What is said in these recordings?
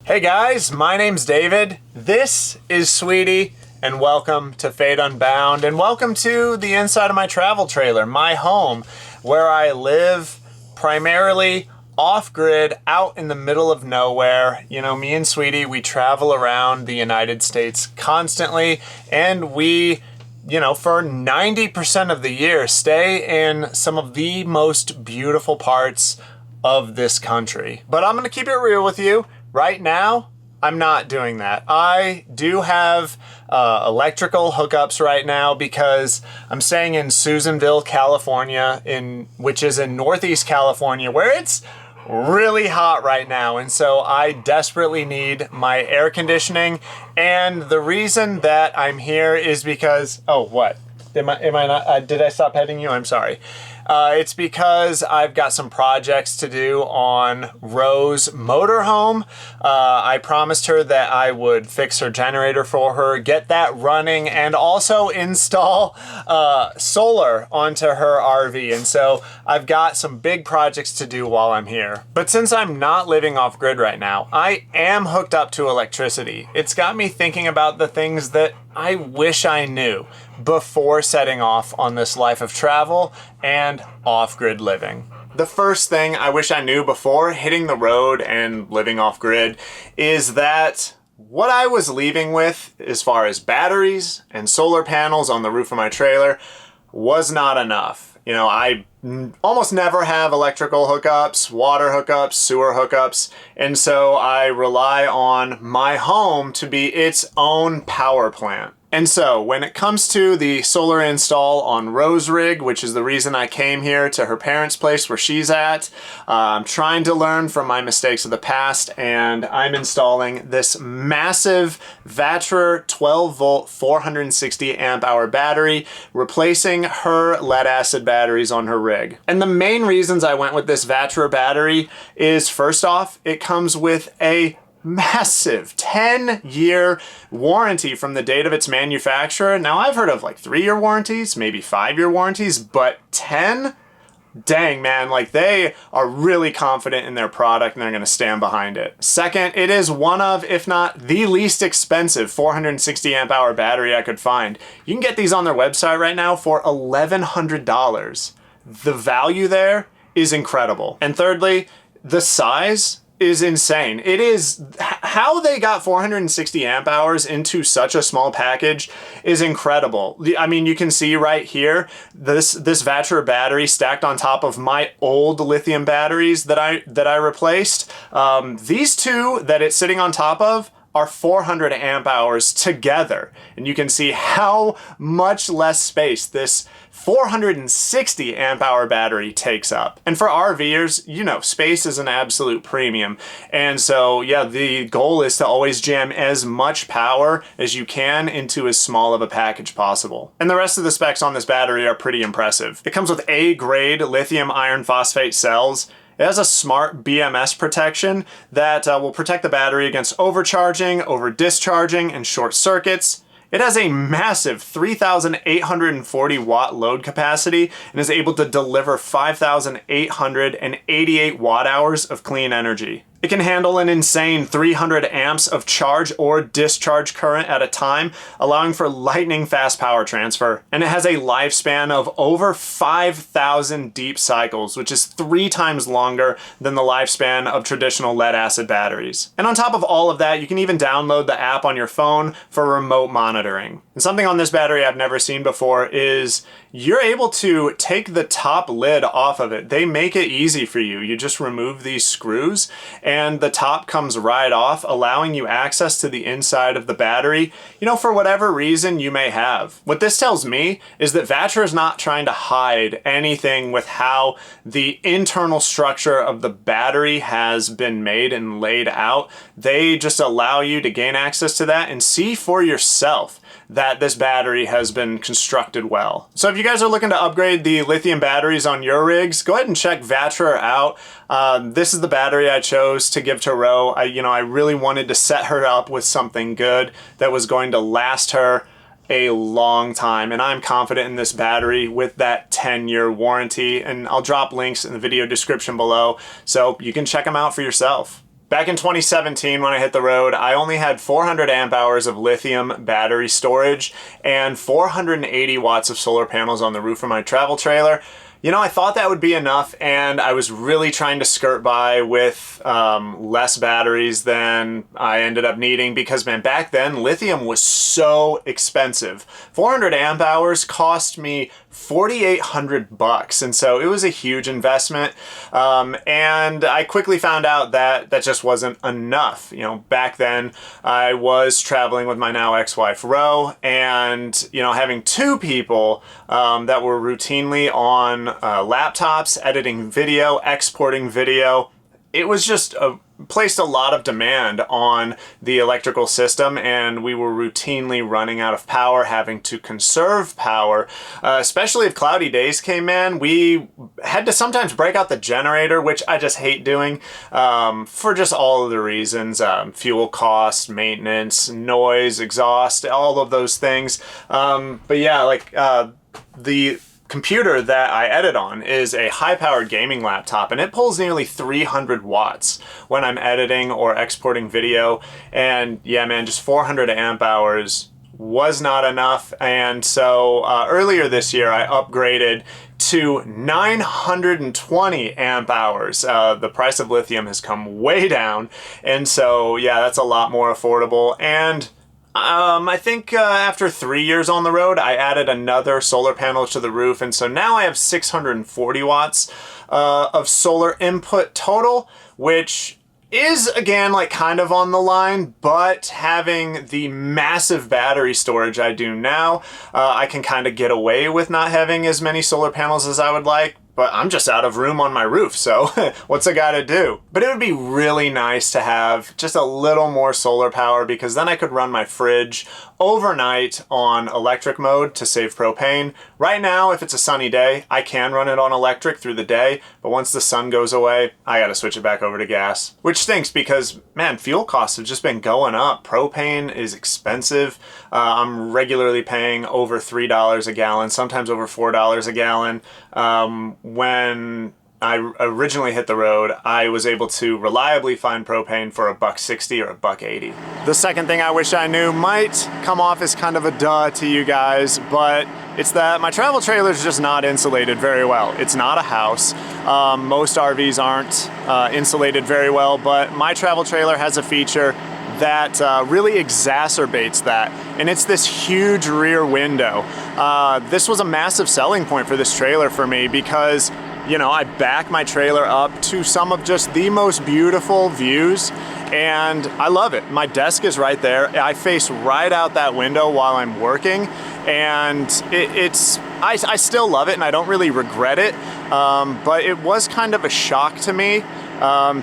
Hey guys, my name's David, this is Sweetie, and welcome to Fate Unbound, and welcome to the inside of my travel trailer, my home, where I live primarily off-grid, out in the middle of nowhere. You know, me and Sweetie, we travel around the United States constantly, and we, for 90% of the year, stay in some of the most beautiful parts of this country. But I'm gonna keep it real with you. Right now, I'm not doing that. I do have electrical hookups right now because I'm staying in Susanville, California, which is in Northeast California, where it's really hot right now. And so I desperately need my air conditioning. And the reason that I'm here is because, oh, what? Am I not, did I stop petting you? I'm sorry. It's because I've got some projects to do on Rose's motorhome. I promised her that I would fix her generator for her, get that running, and also install solar onto her RV. And so I've got some big projects to do while I'm here. But since I'm not living off grid right now, I am hooked up to electricity. It's got me thinking about the things that I wish I knew before setting off on this life of travel and off-grid living. The first thing I wish I knew before hitting the road and living off-grid is that what I was leaving with as far as batteries and solar panels on the roof of my trailer was not enough. You know, I almost never have electrical hookups, water hookups, sewer hookups, and so I rely on my home to be its own power plant. And so when it comes to the solar install on Rose rig, which is the reason I came here to her parents' place where she's at, I'm trying to learn from my mistakes of the past, and I'm installing this massive Vatrer 12 volt 460 amp hour battery, replacing her lead acid batteries on her rig. And the main reasons I went with this Vatrer battery is, first off, it comes with a massive 10-year warranty from the date of its manufacturer. Now, I've heard of like 3-year warranties, maybe 5-year warranties, but 10? Dang, man, like they are really confident in their product and they're going to stand behind it. Second, it is one of, if not the least expensive 460 amp hour battery I could find. You can get these on their website right now for $1,100. The value there is incredible. And thirdly, the size is insane. It is how they got 460 amp hours into such a small package is incredible. I mean, you can see right here, this Vatrer battery stacked on top of my old lithium batteries that I replaced. These two that it's sitting on top of are 400 amp hours together. And you can see how much less space this 460 amp hour battery takes up. And for RVers, you know, space is an absolute premium. And so, yeah, the goal is to always jam as much power as you can into as small of a package possible. And the rest of the specs on this battery are pretty impressive. It comes with A-grade lithium iron phosphate cells. It has a smart BMS protection that will protect the battery against overcharging, over-discharging, and short circuits. It has a massive 3,840 watt load capacity and is able to deliver 5,888 watt hours of clean energy. It can handle an insane 300 amps of charge or discharge current at a time, allowing for lightning fast power transfer. And it has a lifespan of over 5,000 deep cycles, which is 3 times longer than the lifespan of traditional lead acid batteries. And on top of all of that, you can even download the app on your phone for remote monitoring. And something on this battery I've never seen before is you're able to take the top lid off of it. They make it easy for you. You just remove these screws and the top comes right off, allowing you access to the inside of the battery, for whatever reason you may have. What this tells me is that Vatrer is not trying to hide anything with how the internal structure of the battery has been made and laid out. They just allow you to gain access to that and see for yourself that this battery has been constructed well. So if you guys are looking to upgrade the lithium batteries on your rigs, go ahead and check Vatrer out. This is the battery I chose to give to Ro. I really wanted to set her up with something good that was going to last her a long time, and I'm confident in this battery with that 10-year warranty, and I'll drop links in the video description below so you can check them out for yourself. Back in 2017 when I hit the road, I only had 400 amp hours of lithium battery storage and 480 watts of solar panels on the roof of my travel trailer. You know, I thought that would be enough, and I was really trying to skirt by with less batteries than I ended up needing because, man, back then lithium was so expensive. 400 amp hours cost me $4,800, and so it was a huge investment. And I quickly found out that that just wasn't enough. You know, back then I was traveling with my now ex-wife Ro, and you know, having two people that were routinely on laptops, editing video, exporting video, it was just placed a lot of demand on the electrical system, and we were routinely running out of power, having to conserve power, especially if cloudy days came in. We had to sometimes break out the generator, which I just hate doing for just all of the reasons, fuel cost, maintenance, noise, exhaust, all of those things. But yeah, like the computer that I edit on is a high-powered gaming laptop, and it pulls nearly 300 watts when I'm editing or exporting video. And yeah, man, just 400 amp hours was not enough. And so earlier this year, I upgraded to 920 amp hours. The price of lithium has come way down. And so yeah, that's a lot more affordable. And I think after 3 years on the road, I added another solar panel to the roof, and so now I have 640 watts of solar input total, which is, again, like kind of on the line, but having the massive battery storage I do now, I can kind of get away with not having as many solar panels as I would like. But I'm just out of room on my roof, so what's I gotta do? But it would be really nice to have just a little more solar power, because then I could run my fridge overnight on electric mode to save propane. Right now, if it's a sunny day, I can run it on electric through the day, but once the sun goes away, I gotta switch it back over to gas. Which stinks because, man, fuel costs have just been going up. Propane is expensive. I'm regularly paying over $3 a gallon, sometimes over $4 a gallon. When I originally hit the road, I was able to reliably find propane for $1.60 or $1.80. The second thing I wish I knew might come off as kind of a duh to you guys, but it's that my travel trailer is just not insulated very well. It's not a house. Most RVs aren't insulated very well, but my travel trailer has a feature that really exacerbates that, and it's this huge rear window. This was a massive selling point for this trailer for me because, you know, I back my trailer up to some of just the most beautiful views, and I love it. My desk is right there. I face right out that window while I'm working, and I still love it, and I don't really regret it, but it was kind of a shock to me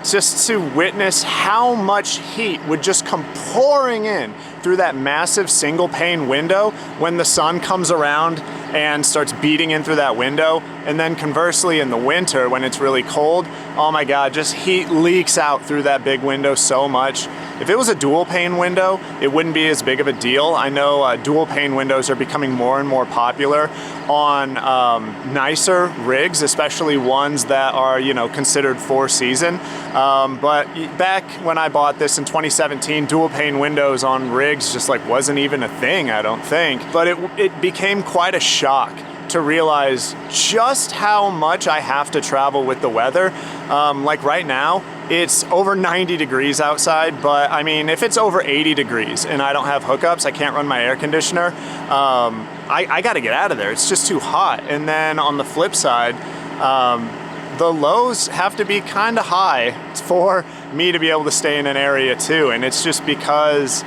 just to witness how much heat would just come pouring in through that massive single pane window when the sun comes around and starts beating in through that window. And then conversely in the winter when it's really cold, oh my God, just heat leaks out through that big window so much. If it was a dual pane window, it wouldn't be as big of a deal. I know dual pane windows are becoming more and more popular on nicer rigs, especially ones that are, you know, considered four season. But back when I bought this in 2017, dual pane windows on rigs just like wasn't even a thing, I don't think. But it became quite a shock to realize just how much I have to travel with the weather. Like right now, it's over 90 degrees outside, but I mean, if it's over 80 degrees and I don't have hookups, I can't run my air conditioner, I gotta get out of there. It's just too hot. And then on the flip side, the lows have to be kind of high for me to be able to stay in an area too. And it's just because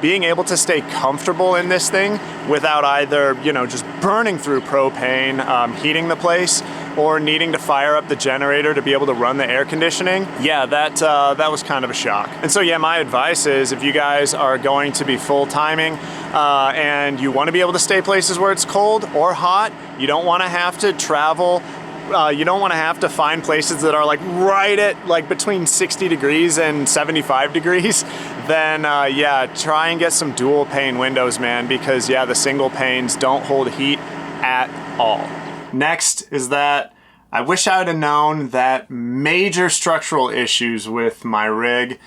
being able to stay comfortable in this thing without either, you know, just burning through propane, heating the place, or needing to fire up the generator to be able to run the air conditioning, yeah, that was kind of a shock. And so yeah, my advice is if you guys are going to be full timing and you want to be able to stay places where it's cold or hot, you don't want to have to travel. You don't want to have to find places that are like right at like between 60 degrees and 75 degrees, then yeah, try and get some dual pane windows, man, because yeah, the single panes don't hold heat at all. Next is that I wish I would have known that major structural issues with my rig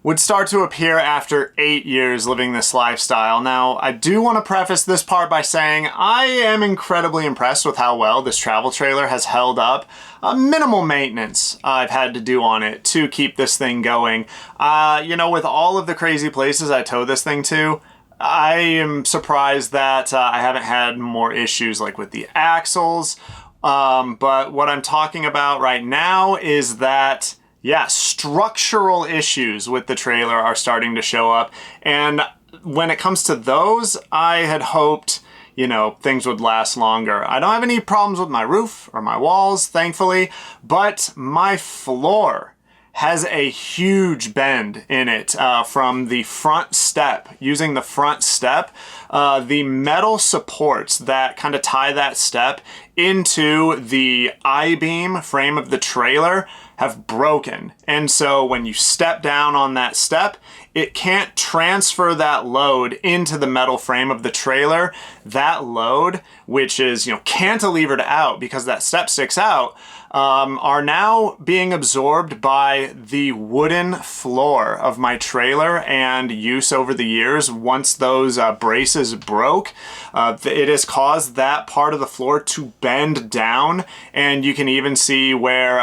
would start to appear after 8 years living this lifestyle. Now, I do want to preface this part by saying I am incredibly impressed with how well this travel trailer has held up. Minimal maintenance I've had to do on it to keep this thing going. You know, with all of the crazy places I tow this thing to, I am surprised that I haven't had more issues like with the axles. But what I'm talking about right now is that, yeah, structural issues with the trailer are starting to show up. And when it comes to those, I had hoped, you know, things would last longer. I don't have any problems with my roof or my walls, thankfully, but my floor has a huge bend in it from the front step. Using the front step, the metal supports that kind of tie that step into the I-beam frame of the trailer have broken. And so when you step down on that step, it can't transfer that load into the metal frame of the trailer. That load, which is, you know, cantilevered out because that step sticks out, are now being absorbed by the wooden floor of my trailer and use over the years. Once those braces broke, it has caused that part of the floor to bend down, and you can even see where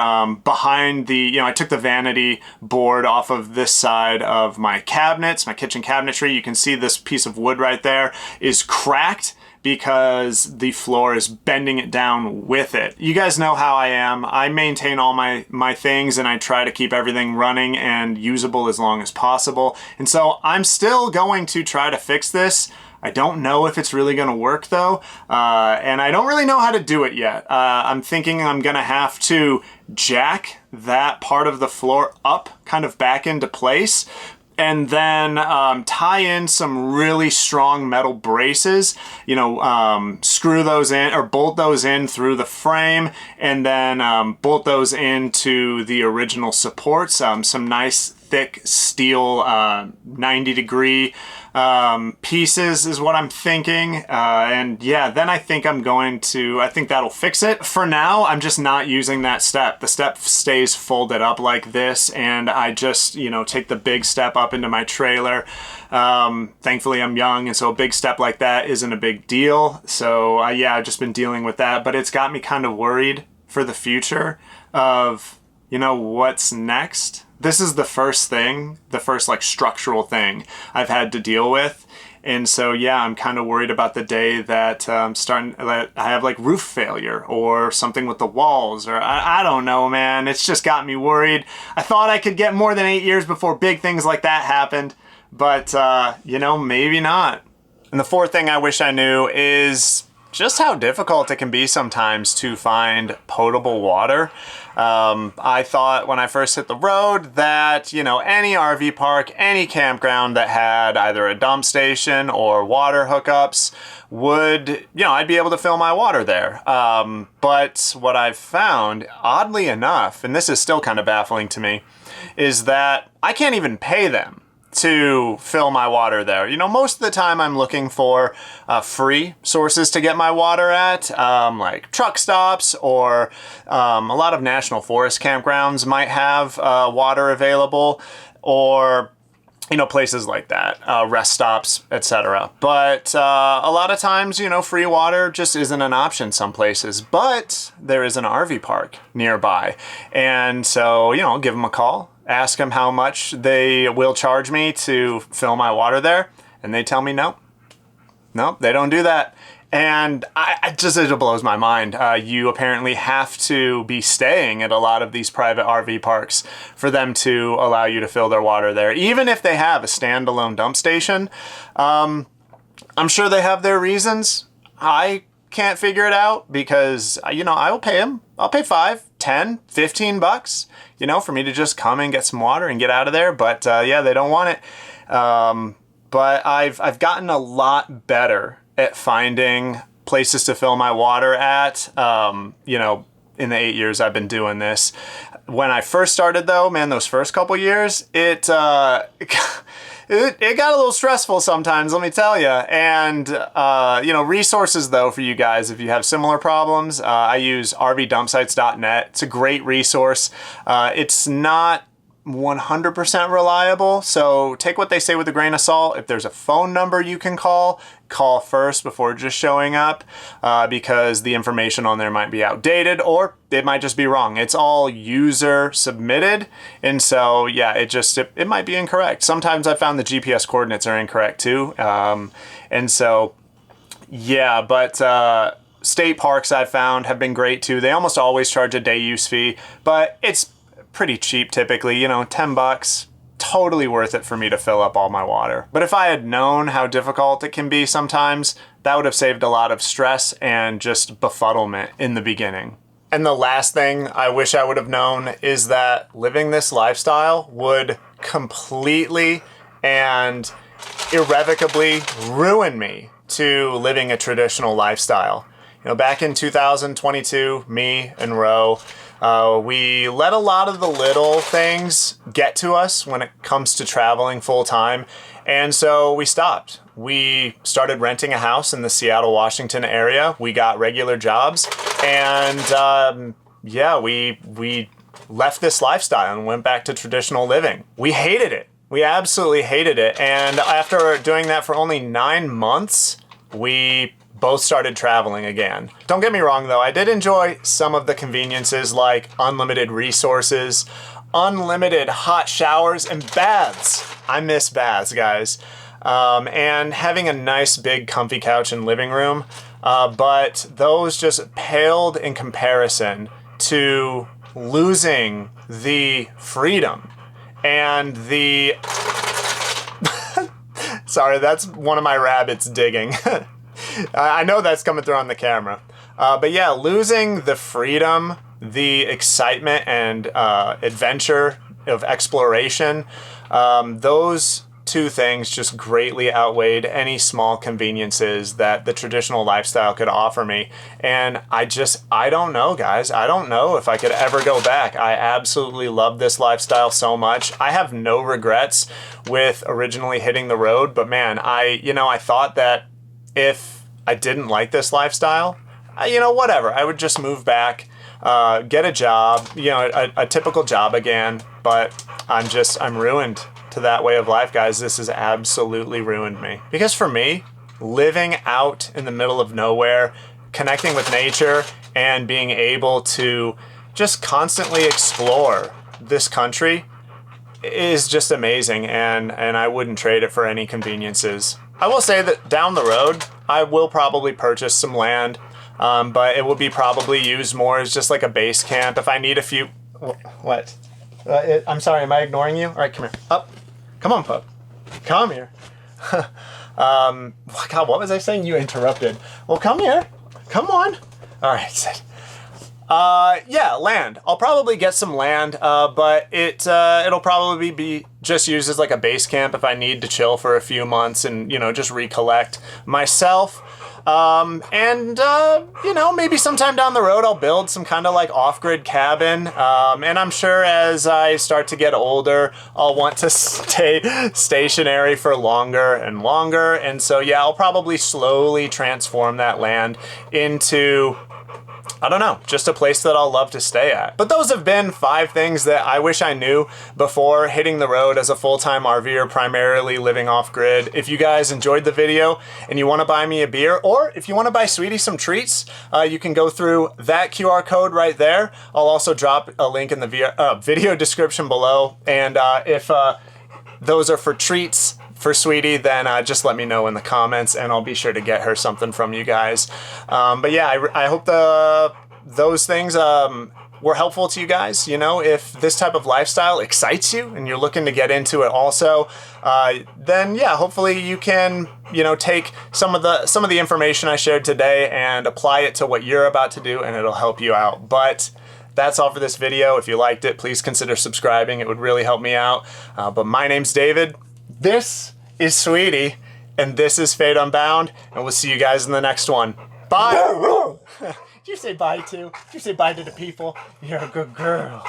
behind the, you know, I took the vanity board off of this side of my cabinets, my kitchen cabinetry. You can see this piece of wood right there is cracked because the floor is bending it down with it. You guys know how I am. I maintain all my things and I try to keep everything running and usable as long as possible. And so I'm still going to try to fix this. I don't know if it's really gonna work though, and I don't really know how to do it yet. I'm thinking I'm gonna have to jack that part of the floor up kind of back into place, and then tie in some really strong metal braces, you know, screw those in or bolt those in through the frame, and then bolt those into the original supports. Some nice thick steel 90-degree pieces is what I'm thinking. And yeah, then I think I think that'll fix it. For now, I'm just not using that step. The step stays folded up like this, and I just, you know, take the big step up into my trailer. Thankfully I'm young, and so a big step like that isn't a big deal. So yeah, I've just been dealing with that, but it's got me kind of worried for the future of, you know, what's next. This is the first like structural thing I've had to deal with. And so, yeah, I'm kind of worried about the day that I have like roof failure or something with the walls, or I don't know, man. It's just got me worried. I thought I could get more than 8 years before big things like that happened, but you know, maybe not. And the fourth thing I wish I knew is just how difficult it can be sometimes to find potable water. I thought when I first hit the road that, you know, any RV park, any campground that had either a dump station or water hookups would, you know, I'd be able to fill my water there. But what I've found, oddly enough, and this is still kind of baffling to me, is that I can't even pay them to fill my water there. You know, most of the time I'm looking for free sources to get my water at, like truck stops, or a lot of national forest campgrounds might have water available, or, you know, places like that, rest stops, etc. But a lot of times, you know, free water just isn't an option some places, but there is an RV park nearby. And so, you know, I'll give them a call, ask them how much they will charge me to fill my water there, and they tell me no, they don't do that. And it blows my mind. You apparently have to be staying at a lot of these private RV parks for them to allow you to fill their water there, even if they have a standalone dump station. I'm sure they have their reasons. I can't figure it out because, you know, I will pay them. I'll pay $5, $10, $15, you know, for me to just come and get some water and get out of there. But yeah, they don't want it. But I've gotten a lot better at finding places to fill my water at, you know, in the 8 years I've been doing this. When I first started though, man, those first couple years, it got a little stressful sometimes, let me tell you. And, you know, resources though for you guys, if you have similar problems, I use rvdumpsites.net. It's a great resource. It's not 100% reliable, so take what they say with a grain of salt. If there's a phone number you can call first before just showing up, because the information on there might be outdated or it might just be wrong. It's all user submitted, and so yeah, it might be incorrect. Sometimes I found the GPS coordinates are incorrect too, and so yeah, but state parks I've found have been great too. They almost always charge a day use fee, but it's pretty cheap typically, you know, 10 bucks, totally worth it for me to fill up all my water. But if I had known how difficult it can be sometimes, that would have saved a lot of stress and just befuddlement in the beginning. And the last thing I wish I would have known is that living this lifestyle would completely and irrevocably ruin me to living a traditional lifestyle. You know, back in 2022, me and Ro, we let a lot of the little things get to us when it comes to traveling full time. And so we stopped. We started renting a house in the Seattle, Washington area. We got regular jobs. And yeah, we left this lifestyle and went back to traditional living. We hated it. We absolutely hated it. And after doing that for only 9 months, we both started traveling again. Don't get me wrong though, I did enjoy some of the conveniences like unlimited resources, unlimited hot showers, and baths. I miss baths, guys. And having a nice big comfy couch and living room, but those just paled in comparison to losing the freedom and the... Sorry, that's one of my rabbits digging. I know that's coming through on the camera. But yeah, losing the freedom, the excitement and adventure of exploration, those two things just greatly outweighed any small conveniences that the traditional lifestyle could offer me. And I don't know, guys. I don't know if I could ever go back. I absolutely love this lifestyle so much. I have no regrets with originally hitting the road, but man, I thought that if I didn't like this lifestyle, whatever, I would just move back, get a job, a typical job again, but I'm ruined to that way of life, guys. This has absolutely ruined me. Because for me, living out in the middle of nowhere, connecting with nature, and being able to just constantly explore this country is just amazing, and I wouldn't trade it for any conveniences. I will say that down the road, I will probably purchase some land, but it will be probably used more as just like a base camp. If I need a few... What? I'm sorry, am I ignoring you? All right, come here. Up. Come on, pup. Come here. God, what was I saying? You interrupted. Well, come here. Come on. All right, sit. Yeah, land. I'll probably get some land, but it'll probably be just used as like a base camp if I need to chill for a few months and, just recollect myself. Maybe sometime down the road I'll build some kind of like off-grid cabin. And I'm sure as I start to get older, I'll want to stay stationary for longer and longer. And so, yeah, I'll probably slowly transform that land into... I don't know, just a place that I'll love to stay at. But those have been 5 things that I wish I knew before hitting the road as a full-time RVer, primarily living off-grid. If you guys enjoyed the video and you want to buy me a beer, or if you want to buy Sweetie some treats, you can go through that QR code right there. I'll also drop a link in the video description below. And if those are for treats for Sweetie, then just let me know in the comments and I'll be sure to get her something from you guys. But yeah, I hope those things were helpful to you guys. If this type of lifestyle excites you and you're looking to get into it also, then yeah, hopefully you can, take some of the information I shared today and apply it to what you're about to do, and it'll help you out. But that's all for this video. If you liked it, please consider subscribing. It would really help me out. But my name's David. This is Sweetie, and this is Fate Unbound, and we'll see you guys in the next one. Bye! Did you say bye too? Did you say bye to the people? You're a good girl.